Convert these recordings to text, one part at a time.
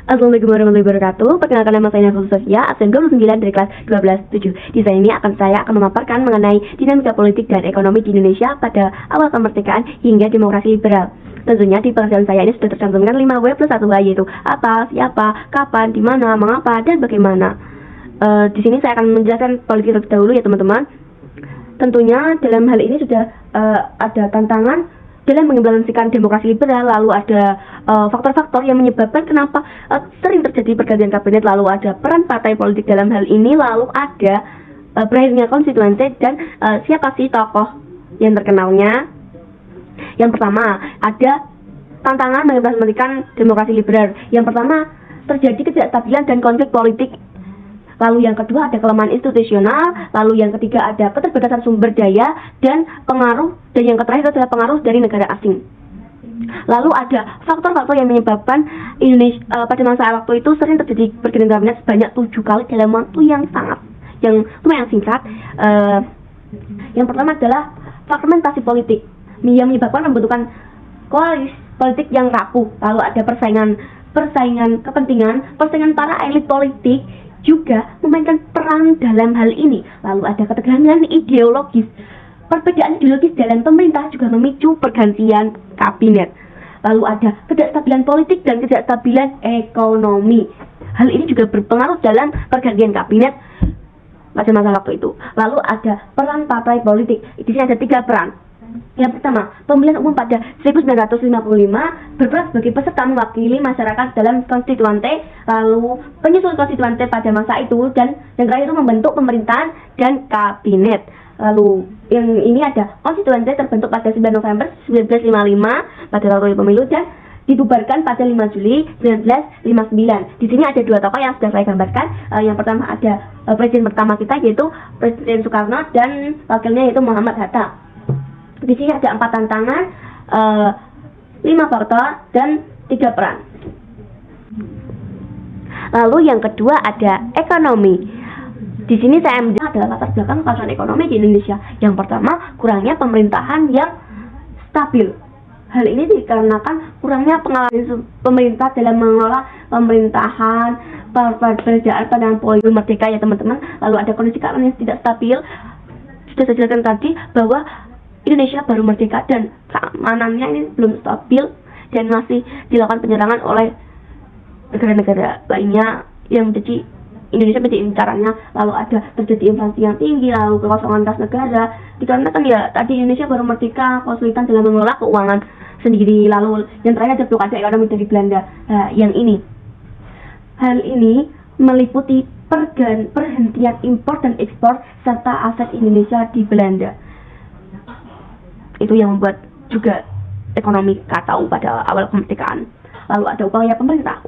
Assalamualaikum warahmatullahi wabarakatuh. Perkenalkan, nama saya Nafsul Sofia, absen 29 dari kelas 12-7. Di saya ini saya akan memaparkan mengenai dinamika politik dan ekonomi di Indonesia pada awal kemerdekaan hingga demokrasi liberal. Tentunya di penjelasan saya ini sudah tercantumkan 5W plus 1H, yaitu apa, siapa, kapan, di mana, mengapa, dan bagaimana. Di sini saya akan menjelaskan politik terlebih dahulu ya teman-teman. Tentunya dalam hal ini sudah ada tantangan dalam mengimplementasikan demokrasi liberal, lalu ada faktor-faktor yang menyebabkan kenapa sering terjadi pergantian kabinet, lalu ada peran partai politik dalam hal ini, lalu ada berakhirnya konstituensi dan siapa sih tokoh yang terkenalnya. Yang pertama, ada tantangan mengimplementasikan demokrasi liberal. Yang pertama, terjadi ketidakstabilan dan konflik politik. Lalu yang kedua ada kelemahan institusional, lalu yang ketiga ada keterbatasan sumber daya dan pengaruh, dan yang terakhir adalah pengaruh dari negara asing. Lalu ada faktor-faktor yang menyebabkan Indonesia pada masa waktu itu sering terjadi pergantian kabinet sebanyak 7 kali dalam waktu yang lumayan singkat. Yang pertama adalah fragmentasi politik yang menyebabkan pembentukan koalisi politik yang rapuh. Lalu ada persaingan kepentingan, persaingan para elit politik juga memainkan peran dalam hal ini. Lalu ada ketegangan ideologis. Perbedaan ideologis dalam pemerintah juga memicu pergantian kabinet. Lalu ada ketidakstabilan politik dan ketidakstabilan ekonomi. Hal ini juga berpengaruh dalam pergantian kabinet pada masa waktu itu. Lalu ada peran partai politik. Di sini ada 3 peran. Yang pertama, pemilihan umum pada 1955 berperan sebagai peserta mewakili masyarakat dalam konstituante, lalu penyusun konstituante pada masa itu, dan yang terakhir itu membentuk pemerintahan dan kabinet. Lalu yang ini ada konstituante terbentuk pada 9 November 1955 pada waktu pemilu dan dibubarkan pada 5 Juli 1959. Di sini ada 2 tokoh yang sudah saya gambarkan. Yang pertama ada presiden pertama kita, yaitu Presiden Soekarno, dan wakilnya yaitu Muhammad Hatta. Di sini ada 4 tantangan, 5 faktor, dan 3 peran. Lalu yang kedua ada ekonomi. Di sini saya menjelaskan adalah latar belakang kekacauan ekonomi di Indonesia. Yang pertama, kurangnya pemerintahan yang stabil. Hal ini dikarenakan kurangnya pengalaman pemerintah dalam mengelola pemerintahan, perbedaan pandangan politik merdeka ya teman-teman. Lalu ada kondisi keamanan yang tidak stabil. Sudah saya jelaskan tadi bahwa Indonesia baru merdeka dan keamanannya ini belum stabil dan masih dilakukan penyerangan oleh negara-negara lainnya yang menjadi Indonesia menjadi incarannya. Lalu ada terjadi inflasi yang tinggi, lalu kekosongan kas negara dikarenakan ya tadi Indonesia baru merdeka, kesulitan dalam mengelola keuangan sendiri. Lalu yang terakhir ada blokade ekonomi dari Belanda. Hal ini meliputi perhentian impor dan ekspor serta aset Indonesia di Belanda. Itu yang membuat juga ekonomi kacau pada awal kemerdekaan. Lalu ada upaya pemerintah.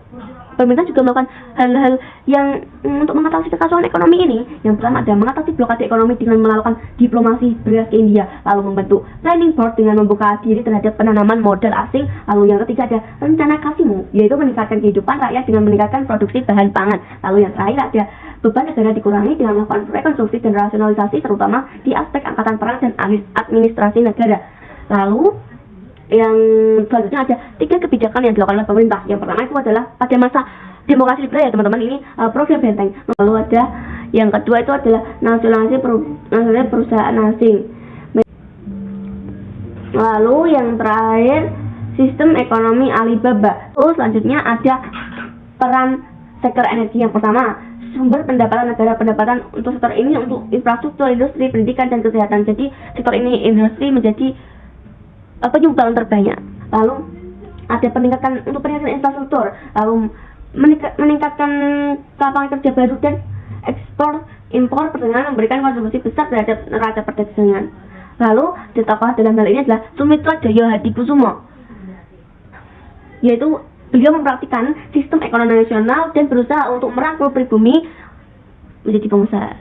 Pemerintah juga melakukan hal-hal yang untuk mengatasi kekacauan ekonomi ini. Yang pertama ada mengatasi blokade ekonomi dengan melakukan diplomasi beras ke India, lalu membentuk training board dengan membuka diri terhadap penanaman modal asing. Lalu yang ketiga ada rencana Kasimu, yaitu meningkatkan kehidupan rakyat dengan meningkatkan produksi bahan pangan. Lalu yang terakhir ada beban negara dikurangi dengan melakukan rekonstruksi dan rasionalisasi, terutama di aspek angkatan perang dan administrasi negara. Lalu yang selanjutnya ada 3 kebijakan yang dilakukan oleh pemerintah. Yang pertama itu adalah pada masa demokrasi liberal ya teman-teman, ini program benteng. Lalu ada yang kedua itu adalah nasionalisasi perusahaan asing. Lalu yang terakhir sistem ekonomi Alibaba. Terus selanjutnya ada peran sektor energi. Yang pertama, sumber pendapatan negara. Pendapatan untuk sektor ini untuk infrastruktur, industri, pendidikan, dan kesehatan. Jadi sektor ini industri menjadi penyumbang terbanyak. Lalu ada peningkatan infrastruktur, lalu meningkatkan lapangan kerja baru dan ekspor impor perdagangan memberikan kontribusi besar terhadap neraca perdagangan. Lalu di tokoh dalam hal ini adalah Sumitra Daya Hadikusumo, yaitu beliau mempraktikkan sistem ekonomi nasional dan berusaha untuk merangkul pribumi menjadi pengusaha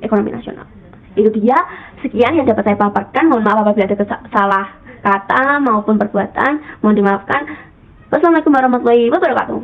ekonomi nasional. Itu dia, sekian yang dapat saya paparkan. Mohon maaf apabila ada salah kata maupun perbuatan, mohon dimaafkan. Wassalamualaikum warahmatullahi wabarakatuh.